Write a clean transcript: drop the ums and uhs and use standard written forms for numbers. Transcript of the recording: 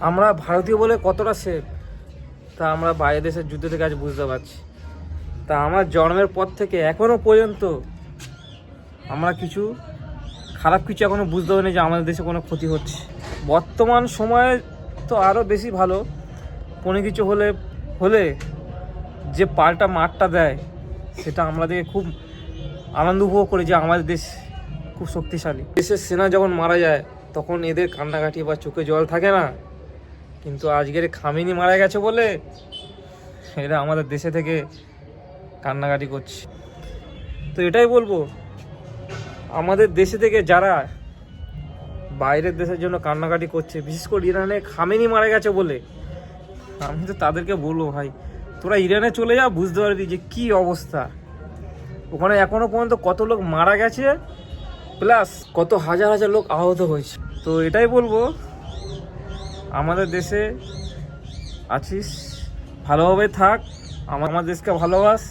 আমরা ভারতীয় বলে কতটা সেফ তা আমরা বাইরের দেশের যুদ্ধ থেকে আজ বুঝতে পারছি। তা আমার জন্মের পর থেকে এখনও পর্যন্ত আমরা খারাপ কিছু এখনও বুঝতে পারিনি যে আমাদের দেশে কোনো ক্ষতি হচ্ছে। বর্তমান সময়ে তো আরও বেশি ভালো, কোনো কিছু হলে যে পাল্টা মারটা দেয় সেটা আমাদেরকে খুব আনন্দ উপভোগ করি যে আমাদের দেশ খুব শক্তিশালী। দেশের সেনা যখন মারা যায় তখন এদের কান্নাকাটি বা চোখে জল থাকে না, কিন্তু আজকের খামেনি মারা গেছে বলে এরা আমাদের দেশে থেকে কান্নাকাটি করছে। তো এটাই বলবো, আমাদের দেশে থেকে যারা বাইরের দেশের জন্য কান্নাকাটি করছে, বিশেষ করে ইরানে খামেনি মারা গেছে বলে, আমি তো তাদেরকে বলবো, ভাই তোরা ইরানে চলে যা, বুঝতে পারবি যে কী অবস্থা ওখানে। এখনও পর্যন্ত কত লোক মারা গেছে, প্লাস কত হাজার হাজার লোক আহত হয়েছে। তো এটাই বলবো, আমাদের দেশে আছিস ভালোভাবে থাক, আমার দেশকে ভালোবাস।